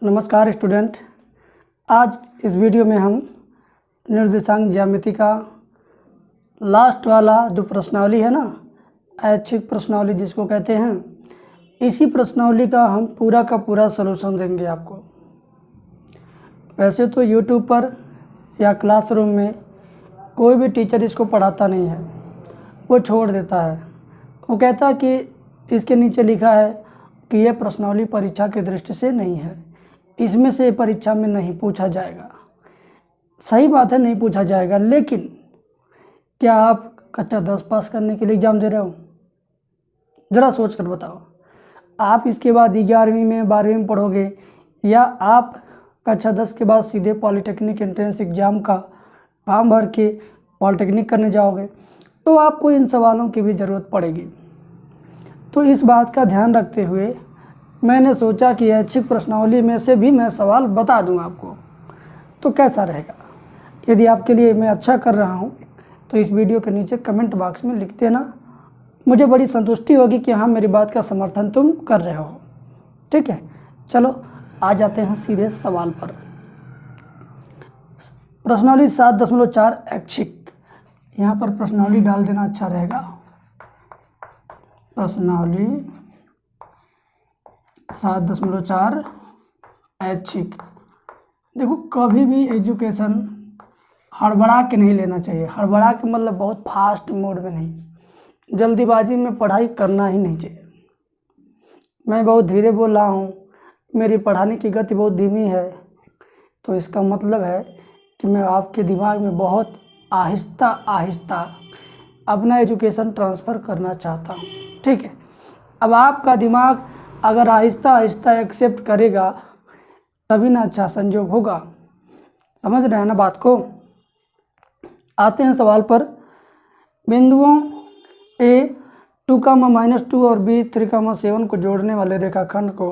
नमस्कार स्टूडेंट। आज इस वीडियो में हम निर्देशांक ज्यामिति का लास्ट वाला जो प्रश्नावली है ना, ऐच्छिक प्रश्नावली जिसको कहते हैं, इसी प्रश्नावली का हम पूरा का पूरा सलूशन देंगे आपको। वैसे तो यूट्यूब पर या क्लासरूम में कोई भी टीचर इसको पढ़ाता नहीं है, वो छोड़ देता है। वो कहता है कि इसके नीचे लिखा है कि यह प्रश्नावली परीक्षा की दृष्टि से नहीं है, इसमें से परीक्षा में नहीं पूछा जाएगा। सही बात है, नहीं पूछा जाएगा, लेकिन क्या आप कक्षा 10 पास करने के लिए एग्ज़ाम दे रहे हो? ज़रा सोच कर बताओ। आप इसके बाद 11वीं में 12वीं में पढ़ोगे, या आप कक्षा 10 के बाद सीधे पॉलिटेक्निक एंट्रेंस एग्ज़ाम का फॉर्म भर के पॉलिटेक्निक करने जाओगे, तो आपको इन सवालों की भी ज़रूरत पड़ेगी। तो इस बात का ध्यान रखते हुए मैंने सोचा कि ऐच्छिक प्रश्नावली में से भी मैं सवाल बता दूं आपको, तो कैसा रहेगा? यदि आपके लिए मैं अच्छा कर रहा हूं तो इस वीडियो के नीचे कमेंट बॉक्स में लिख देना। मुझे बड़ी संतुष्टि होगी कि हाँ, मेरी बात का समर्थन तुम कर रहे हो। ठीक है, चलो आ जाते हैं सीधे सवाल पर। प्रश्नावली 7.4 ऐच्छिक, यहाँ पर प्रश्नावली डाल देना अच्छा रहेगा। प्रश्नावली 7.4 ऐच्छिक। देखो, कभी भी एजुकेशन हड़बड़ा के नहीं लेना चाहिए। हड़बड़ा के मतलब बहुत फास्ट मोड में नहीं, जल्दीबाजी में पढ़ाई करना ही नहीं चाहिए। मैं बहुत धीरे बोल रहा हूँ, मेरी पढ़ाने की गति बहुत धीमी है, तो इसका मतलब है कि मैं आपके दिमाग में बहुत आहिस्ता आहिस्ता अपना एजुकेशन ट्रांसफ़र करना चाहता हूँ। ठीक है, अब आपका दिमाग अगर आहिस्ता आहिस्ता एक्सेप्ट करेगा तभी ना अच्छा संयोग होगा। समझ रहे हैं ना बात को? आते हैं सवाल पर। बिंदुओं A 2, और B 3, 7 को जोड़ने वाले रेखाखंड को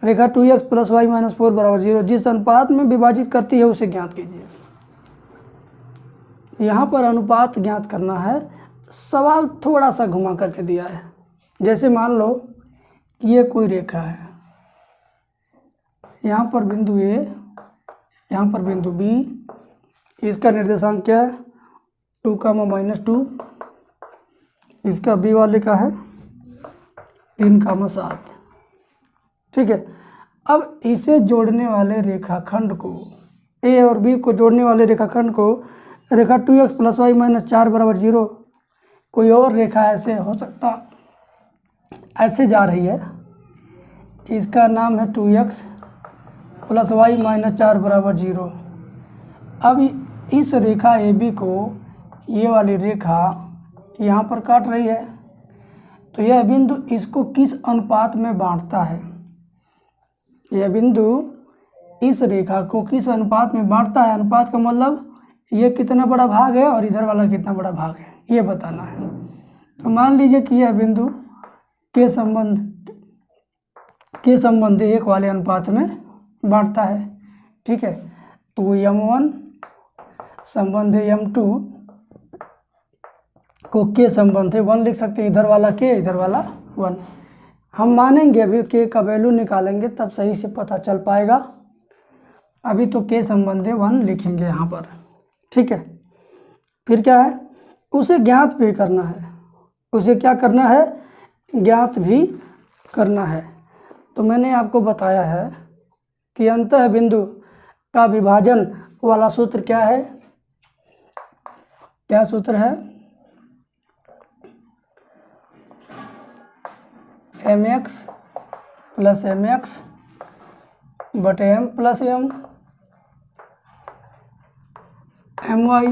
रेखा 2x + y - 4 = 0 जिस अनुपात में विभाजित करती है उसे ज्ञात कीजिए। यहाँ पर अनुपात ज्ञात करना है। सवाल थोड़ा सा घुमा करके दिया है। जैसे मान लो कि ये कोई रेखा है, यहाँ पर बिंदु A, यहाँ पर बिंदु B, इसका निर्देशांक क्या है? 2, -2, इसका B वाले का है 3, 7। ठीक है, अब इसे जोड़ने वाले रेखाखंड को, A और B को जोड़ने वाले रेखाखंड को रेखा 2x + y - 4 = 0, कोई और रेखा ऐसे हो सकता, ऐसे जा रही है, इसका नाम है 2x + y - 4 = 0। अब इस रेखा AB को ये वाली रेखा यहाँ पर काट रही है, तो यह बिंदु इसको किस अनुपात में बांटता है? यह बिंदु इस रेखा को किस अनुपात में बांटता है? अनुपात का मतलब ये कितना बड़ा भाग है और इधर वाला कितना बड़ा भाग है, ये बताना है। तो मान लीजिए कि यह बिंदु के संबंध 1 वाले अनुपात में बांटता है। ठीक है, तो M1 संबंध M2 को के संबंध 1 लिख सकते हैं। इधर वाला के, इधर वाला 1। हम मानेंगे, अभी के का वैल्यू निकालेंगे तब सही से पता चल पाएगा। अभी तो के संबंध 1 लिखेंगे यहाँ पर। ठीक है, फिर क्या है? उसे ज्ञात भी करना है। उसे क्या करना है? ज्ञात भी करना है। तो मैंने आपको बताया है कि अंतः बिंदु का विभाजन वाला सूत्र क्या है? क्या सूत्र है? mx + mx बटे m + m, my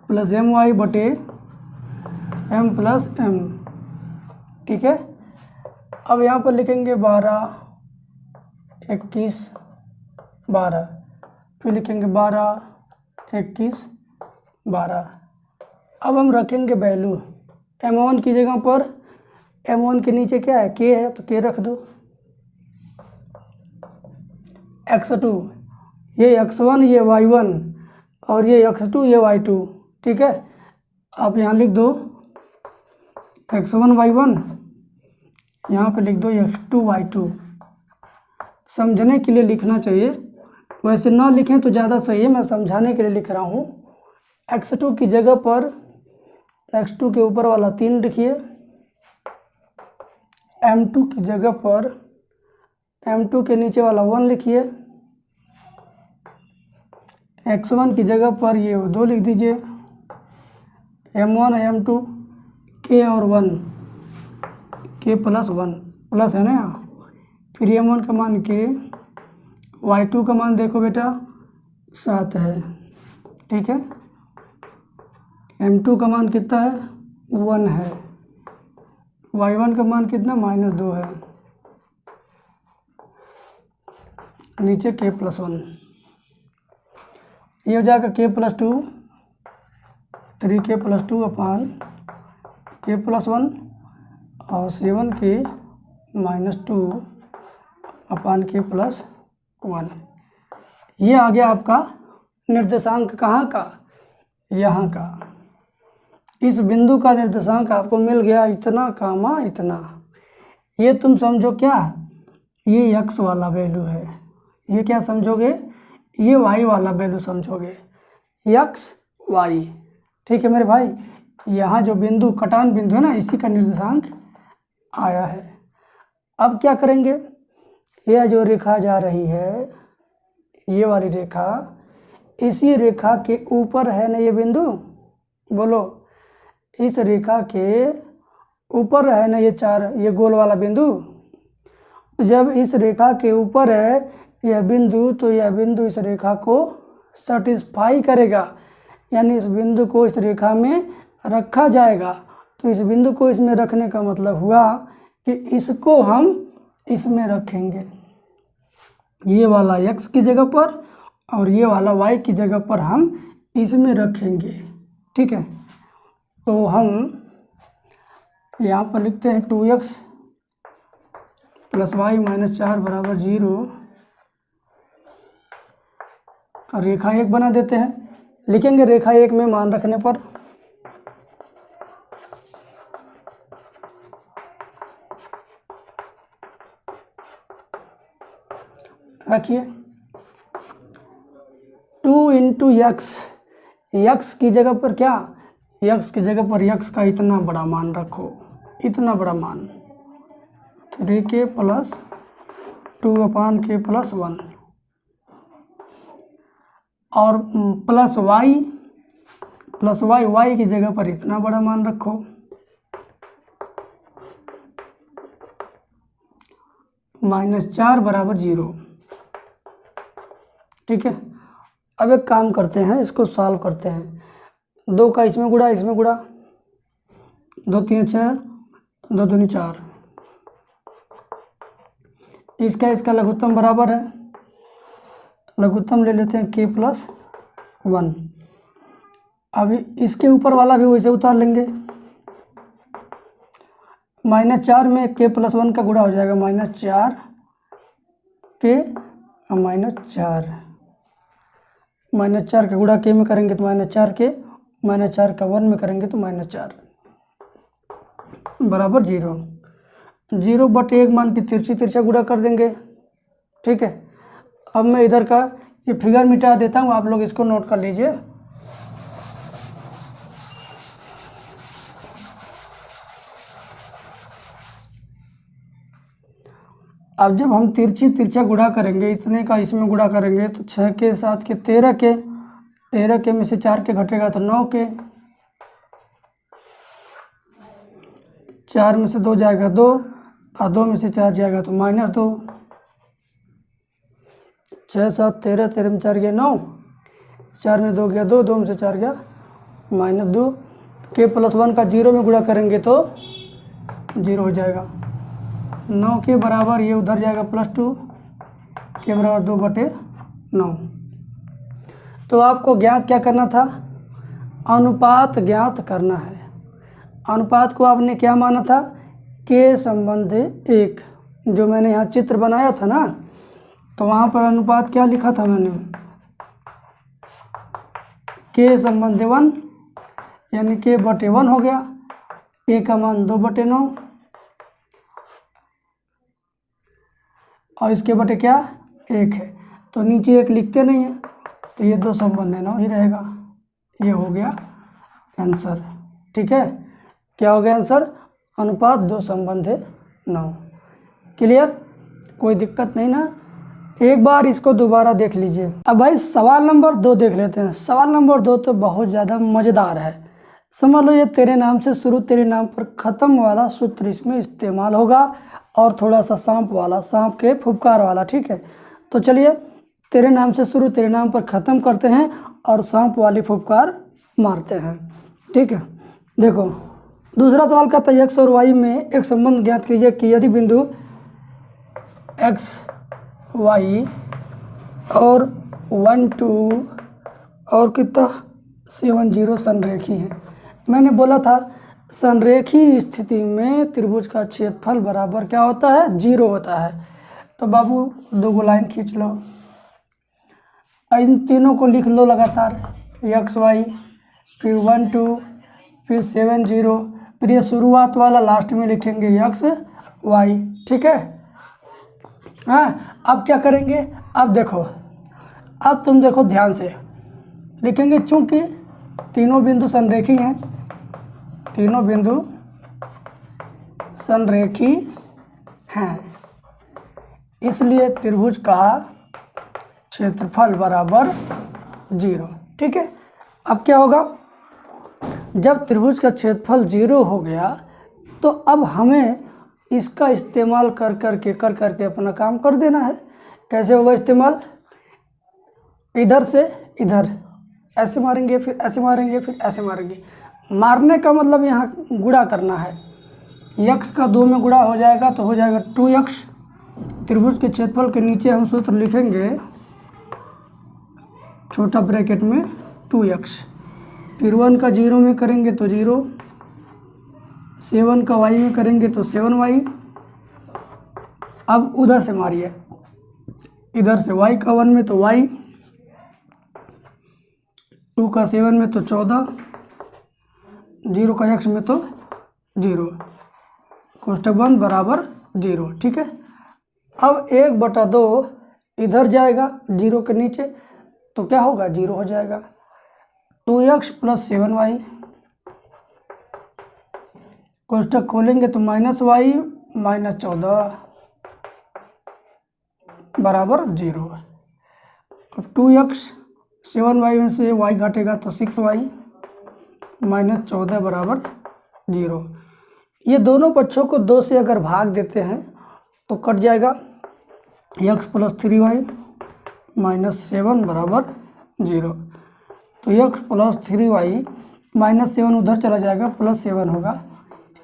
+ my बटे m + m। ठीक है, अब यहाँ पर लिखेंगे 12, 21, 12, फिर लिखेंगे 12, 21, 12। अब हम रखेंगे वैल्यू M1 की जगह पर। M1 के नीचे क्या है? के है, तो के रख दो। x2, ये x1, ये y1, और ये x2, ये y2। ठीक है, आप यहाँ लिख दो x1, y1, यहाँ पे लिख दो x2, y2। समझने के लिए लिखना चाहिए, वैसे ना लिखें तो ज़्यादा सही है, मैं समझाने के लिए लिख रहा हूँ। x2 की जगह पर x2 के ऊपर वाला 3 लिखिए, m2 की जगह पर m2 के नीचे वाला 1 लिखिए, x1 की जगह पर ये 2 लिख दीजिए, m1 m2 k और 1 k प्लस 1 प्लस है ना, फिर m1 का मान k, y2 का मान देखो बेटा 7 है, ठीक है, m2 का मान कितना है 1 है, y1 का मान कितना -2 है, नीचे k प्लस 1, ये हो जाएगा k प्लस 2, 3k प्लस 2 अपान k प्लस 1 और 7k -2 अपान k प्लस 1। ये आ गया आपका निर्देशांक, कहाँ का, यहाँ का। इस बिंदु का निर्देशांक आपको मिल गया इतना कामा इतना। ये तुम समझो क्या, ये x वाला वैल्यू है, ये क्या समझोगे, ये y वाला वैल्यू समझोगे, x y, ठीक है मेरे भाई। यहाँ जो बिंदु कटान बिंदु है ना, इसी का निर्देशांक आया है। अब क्या करेंगे, यह जो रेखा जा रही है, ये वाली रेखा, इसी रेखा के ऊपर है ना ये बिंदु, बोलो, इस रेखा के ऊपर है ना ये 4, ये गोल वाला बिंदु। जब इस रेखा के ऊपर है यह बिंदु, तो यह बिंदु इस रेखा को सेटिस्फाई करेगा, यानी इस बिंदु को इस रेखा में रखा जाएगा। तो इस बिंदु को इसमें रखने का मतलब हुआ कि इसको हम इसमें रखेंगे, ये वाला x की जगह पर और ये वाला y की जगह पर हम इसमें रखेंगे, ठीक है। तो हम यहाँ पर लिखते हैं 2x प्लस y माइनस 4 बराबर 0, रेखा 1 बना देते हैं, लिखेंगे रेखा 1 में मान रखने पर रखिए 2 इंटू एक्स, एक्स की जगह पर क्या, एक्स की जगह पर एक्स का इतना बड़ा मान रखो, इतना बड़ा मान 3k प्लस 2 अपान k प्लस 1, और प्लस वाई, वाई की जगह पर इतना बड़ा मान रखो, -4 बराबर 0, ठीक है। अब एक काम करते हैं, इसको सॉल्व करते हैं, 2 का इसमें गुणा, इसमें गुणा, 2 3 6, 2 दूनी 4, इसका लघुत्तम बराबर है, लघुत्तम ले लेते हैं k प्लस 1। अभी इसके ऊपर वाला भी वैसे उतार लेंगे, -4 में k प्लस 1 का गुणा हो जाएगा, -4 k -4, -4 का गुणा k में करेंगे तो -4 k, -4 का 1 में करेंगे तो -4 बराबर 0, 0 बटे 1 मान के तिरछा गुणा कर देंगे, ठीक है। अब मैं इधर का ये फिगर मिटा देता हूँ, आप लोग इसको नोट कर लीजिए। अब जब हम तिरछा गुणा करेंगे, इतने का इसमें गुणा करेंगे तो 6 के 7 के 13 के, 13 के में से 4 के घटेगा तो 9 के, 4 में से 2 जाएगा 2, और 2 में से 4 जाएगा तो -2, 6 7 13, 13 में 4 गया 9, 4 में 2 गया 2, 2 में से 4 गया -2, k प्लस 1 का 0 में गुणा करेंगे तो 0 हो जाएगा, 9 के बराबर ये उधर जाएगा +2, के बराबर 2 बटे 9। तो आपको ज्ञात क्या करना था, अनुपात ज्ञात करना है। अनुपात को आपने क्या माना था, k संबंध 1, जो मैंने यहाँ चित्र बनाया था ना, तो वहाँ पर अनुपात क्या लिखा था मैंने, k संबंध 1, यानी k बटे 1 हो गया, k का मान 2 बटे 9, और इसके बटे क्या 1 है, तो नीचे 1 लिखते नहीं हैं, तो ये 2 संबंध है 9 ही रहेगा। ये हो गया आंसर। ठीक है, क्या हो गया आंसर? अनुपात 2 संबंध है 9। क्लियर, कोई दिक्कत नहीं ना। एक बार इसको दोबारा देख लीजिए। अब भाई सवाल नंबर 2 देख लेते हैं। सवाल नंबर 2 तो बहुत ज़्यादा मज़ेदार है। समझ लो, ये तेरे नाम से शुरू तेरे नाम पर ख़त्म वाला सूत्र इसमें इस्तेमाल होगा और थोड़ा सा सांप वाला, सांप के फुफकार वाला। ठीक है, तो चलिए तेरे नाम से शुरू तेरे नाम पर ख़त्म करते हैं और सांप वाली फुफकार मारते हैं। ठीक है, देखो दूसरा सवाल कहता है x और y में एक संबंध ज्ञात कीजिए कि यदि बिंदु x y और 1 2 और कितना 7 0 संरेखी है। मैंने बोला था संरेखी स्थिति में त्रिभुज का क्षेत्रफल बराबर क्या होता है? 0 होता है। तो बाबू 2 लाइन खींच लो, इन तीनों को लिख लो लगातार, x y, फिर 1 2, फिर 7 0, फिर ये शुरुआत वाला लास्ट में लिखेंगे x y। ठीक है, हाँ अब क्या करेंगे? अब देखो, अब तुम देखो ध्यान से लिखेंगे, चूंकि तीनों बिंदु संरेखी हैं, तीनों बिंदु संरेखी हैं, इसलिए त्रिभुज का क्षेत्रफल बराबर 0। ठीक है, अब क्या होगा? जब त्रिभुज का क्षेत्रफल 0 हो गया तो अब हमें इसका इस्तेमाल कर करके अपना काम कर देना है। कैसे होगा इस्तेमाल? इधर से इधर ऐसे मारेंगे, फिर ऐसे मारेंगे, फिर ऐसे मारेंगे। मारने का मतलब यहाँ गुणा करना है। x का 2 में गुणा हो जाएगा तो हो जाएगा 2x। त्रिभुज के क्षेत्रफल के नीचे हम सूत्र लिखेंगे छोटा ब्रैकेट में 2x, फिर 1 का 0 में करेंगे तो 0, 7 का y में करेंगे तो 7y। अब उधर से मारिए, इधर से y का 1 में तो y, 2 का 7 में तो 14, 0 का x में तो 0, कोष्ठक बंद बराबर 0। ठीक है, अब 1/2 इधर जाएगा 0 के नीचे, तो क्या होगा? 0 हो जाएगा। 2x + 7y, कोष्ठक खोलेंगे तो -y - 14 बराबर 0। अब 2x 7y में से y घटेगा तो 6y - 14 बराबर 0। ये दोनों पक्षों को 2 से अगर भाग देते हैं तो कट जाएगा। x + 3y - 7 बराबर 0। तो x + 3y - 7 उधर चला जाएगा, +7 होगा।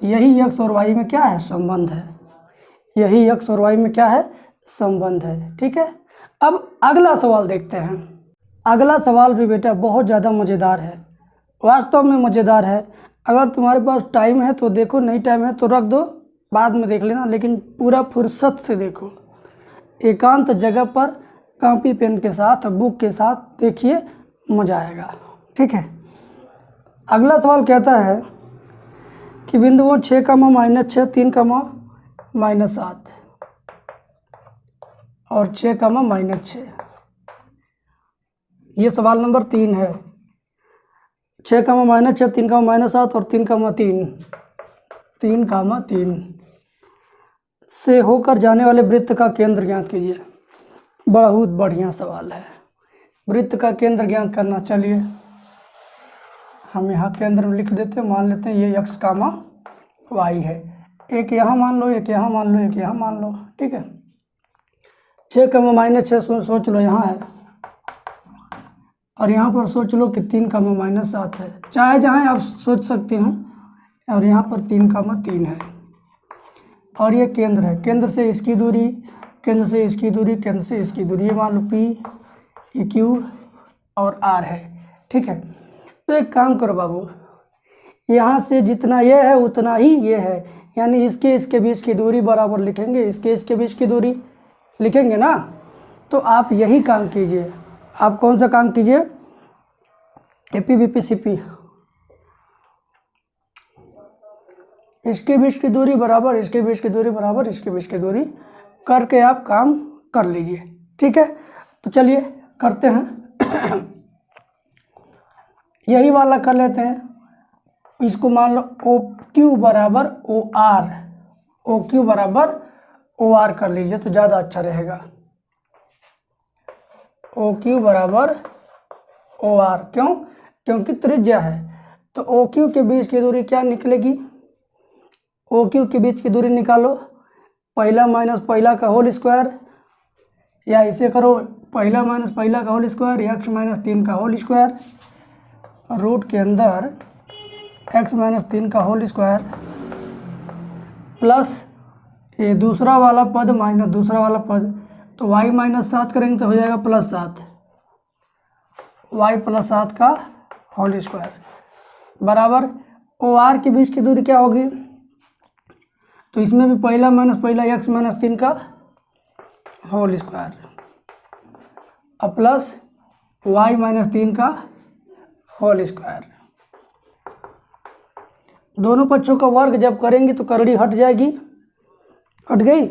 यही x और y में क्या है? संबंध है। यही x और y में क्या है? संबंध है। ठीक है, अब अगला सवाल देखते हैं। अगला सवाल भी बेटा बहुत ज़्यादा मज़ेदार है, वास्तव में मज़ेदार है। अगर तुम्हारे पास टाइम है तो देखो, नहीं टाइम है तो रख दो, बाद में देख लेना, लेकिन पूरा फुर्सत से देखो, एकांत जगह पर कॉपी पेन के साथ, बुक के साथ देखिए, मज़ा आएगा। ठीक है, अगला सवाल कहता है कि बिंदुओं 6, -6, 3, -7 और 6, -6। ये सवाल नंबर 3 है। 6, -6, 3, -7 और 3, 3 से होकर जाने वाले वृत्त का केंद्र ज्ञात कीजिए। बहुत बढ़िया सवाल है, वृत्त का केंद्र ज्ञात करना। चलिए हम यहाँ केंद्र में लिख देते हैं, मान लेते हैं ये x, y है। एक यहाँ मान लो, एक यहाँ मान लो, एक यहाँ मान लो। ठीक है, 6, -6 सोच लो यहाँ है, और यहाँ पर सोच लो कि 3, -7 है। चाहे जहाँ आप सोच सकते हैं, और यहाँ पर 3, 3 है, और ये केंद्र है। केंद्र से इसकी दूरी, केंद्र से इसकी दूरी, केंद्र से इसकी दूरी, ये मान लो P, ये Q और R है। ठीक है, तो एक काम करो बाबू, यहाँ से जितना ये है उतना ही ये है, यानी इसके बीच की दूरी बराबर लिखेंगे, इसके बीच की दूरी लिखेंगे ना। तो आप यही काम कीजिए। आप कौन सा काम कीजिए? AP BP CP, इसके बीच की दूरी बराबर, इसके बीच की दूरी बराबर, इसके बीच की दूरी करके आप काम कर लीजिए। ठीक है, तो चलिए करते हैं। यही वाला कर लेते हैं, इसको मान लो ओ क्यू बराबर ओ आर, ओ क्यू बराबर ओ आर कर लीजिए तो ज़्यादा अच्छा रहेगा। ओ क्यू बराबर ओ आर, क्यों? क्योंकि त्रिज्या है, तो ओ क्यू के बीच की दूरी क्या निकलेगी? ओ क्यू के बीच की दूरी निकालो, पहला माइनस पहला का होल स्क्वायर, या इसे करो पहला माइनस पहला का होल स्क्वायर, एक्स माइनस 3 का होल स्क्वायर, रूट के अंदर एक्स माइनस 3 का होल स्क्वायर प्लस ये दूसरा वाला पद माइनस दूसरा वाला पद, तो y माइनस 7 करेंगे तो हो जाएगा प्लस 7, y प्लस 7 का होल स्क्वायर बराबर ओ आर के बीच की दूरी क्या होगी? तो इसमें भी पहला माइनस पहला एक्स माइनस 3 का होल स्क्वायर अब प्लस y माइनस 3 का होल स्क्वायर। दोनों पक्षों का वर्ग जब करेंगे तो करड़ी हट जाएगी, हट गई,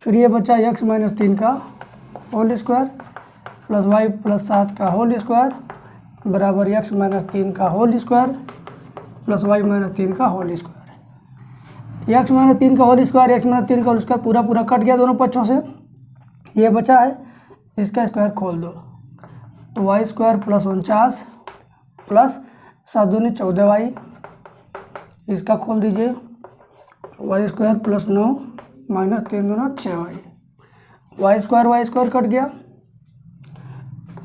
फिर ये बचा एक्स माइनस 3 का whole square plus y plus 7 का होल स्क्वायर बराबर एक्स माइनस 3 का whole square plus y minus 3 का होल स्क्वायर। एक्स माइनस 3 का होल स्क्वायर, एक्स माइनस 3 का होल स्क्वायर पूरा पूरा कट गया दोनों पक्षों से, ये बचा है, इसका स्क्वायर खोल दो तो वाई स्क्वायर प्लस 49 प्लस 7 दूनी 14 वाई, इसका खोल दीजिए, वाई स्क्वायर प्लस 9 माइनस 3 दूना 6 वाई, वाई स्क्वायर कट गया,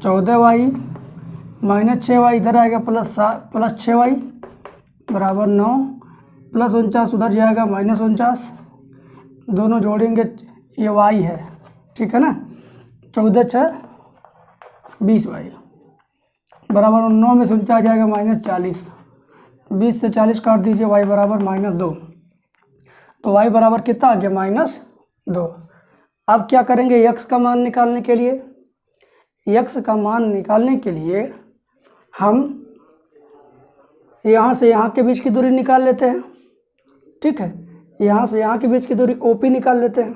14 वाई माइनस 6 वाई इधर आएगा प्लस 6 वाई बराबर 9 प्लस 49 उधर जाएगा माइनस 49, दोनों जोड़ेंगे ये वाई है, ठीक है ना, 14 6 20 वाई बराबर 9 में से 49 जाएगा माइनस 40, 20 से 40 काट दीजिए, वाई बराबर माइनस 2, तो वाई बराबर कितना आ गया? माइनस 2। अब क्या करेंगे? यक्स का मान निकालने के लिए, यक्स का मान निकालने के लिए हम यहाँ से यहाँ के बीच की दूरी निकाल लेते हैं। ठीक है, यहाँ से यहाँ के बीच की दूरी ओपी निकाल लेते हैं,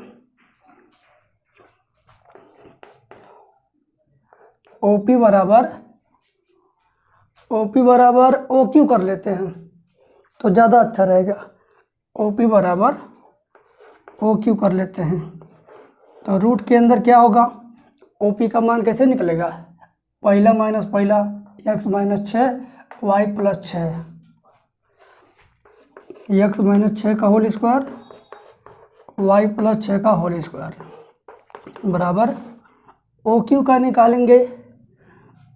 ओपी बराबर ओ क्यू कर लेते हैं तो ज़्यादा अच्छा रहेगा, ओपी बराबर ओ क्यू कर लेते हैं। तो रूट के अंदर क्या होगा? ओपी का मान कैसे निकलेगा? पहला माइनस पहला x minus 6 y plus 6, x minus 6 का होल स्क्वायर वाई प्लस 6 का होल स्क्वायर बराबर ओ क्यू का निकालेंगे,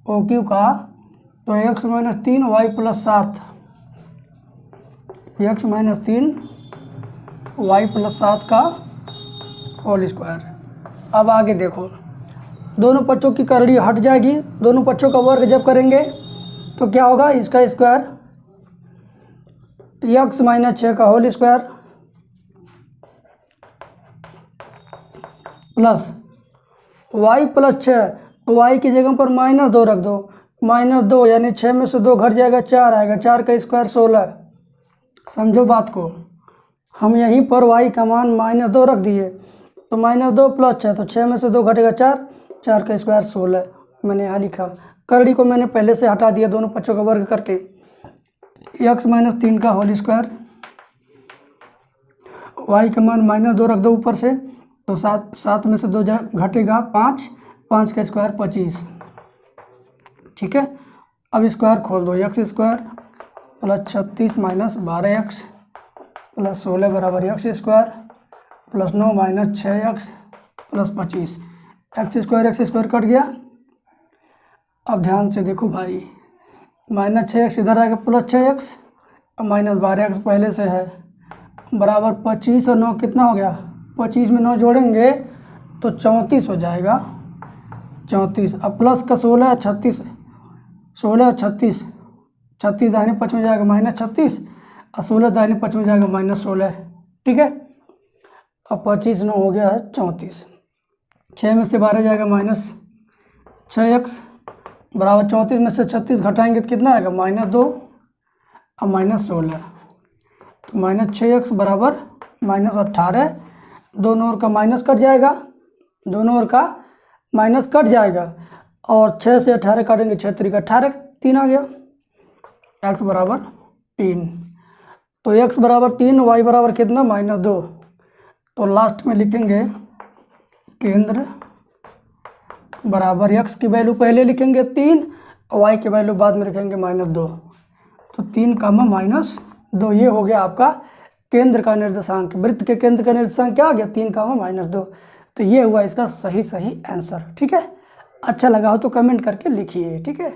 ओ क्यू का तो x minus 3 y plus 7, x minus 3 y plus 7 का होल स्क्वायर। अब आगे देखो, दोनों पक्षों की करड़ी हट जाएगी, दोनों पक्षों का वर्ग जब करेंगे तो क्या होगा? इसका स्क्वायर एक्स माइनस 6 का whole square plus y plus 6, तो वाई की जगह पर माइनस 2 रख दो, माइनस 2 यानी 6 में से 2 घट जाएगा 4 आएगा, 4 का स्क्वायर 16। समझो बात को, हम यहीं पर वाई का मान माइनस 2 रख दिए तो माइनस 2 प्लस 6, तो 6 में से 2 घटेगा 4, 4 का स्क्वायर 16 मैंने यहाँ लिखा। करड़ी को मैंने पहले से हटा दिया दोनों पक्षों का वर्ग करके, एक्स माइनस 3 का होल स्क्वायर, वाई का मान माइनस 2 रख दो ऊपर से, तो 7 में से 2 घटेगा 5, 5 का स्क्वायर 25। ठीक है, अब स्क्वायर खोल दो, x square plus 36 minus 12x plus 16 बराबर x square plus 9 minus 6x plus 25, x square cut गया। अब ध्यान से देखो भाई, माइनस 6x इधर आएगा प्लस 6x, अब माइनस 12x पहले से है बराबर 25 और 9 कितना हो गया? 25 में 9 जोड़ेंगे तो 34 हो जाएगा, 34। अब प्लस का 16 36, 16 36, 36 दाहिने पक्ष में जाएगा माइनस 36 और 16 दाहिने पक्ष में जाएगा माइनस 16। ठीक है, अब 25 9 हो गया है 34, 6 में से 12 जाएगा माइनस 6x बराबर 34 में से 36 घटाएंगे तो कितना आएगा? माइनस 2 और माइनस 16, तो माइनस 6x बराबर माइनस 18, दोनों ओर का माइनस कट जाएगा, दोनों ओर का माइनस कट जाएगा और 6 से 18 काटेंगे, 6 3 18, 3 आ गया। x बराबर 3, तो x बराबर 3, y बराबर कितना -2। तो लास्ट में लिखेंगे केंद्र बराबर x की वैल्यू पहले लिखेंगे 3 और y की वैल्यू बाद में लिखेंगे -2। तो 3 -2 ये हो गया आपका केंद्र का निर्देशांक। वृत्त के केंद्र का निर्देशांक क्या आ गया 3 -2। तो ये हुआ इसका सही आंसर। ठीक है, अच्छा लगा हो तो कमेंट करके लिखिए। ठीक है।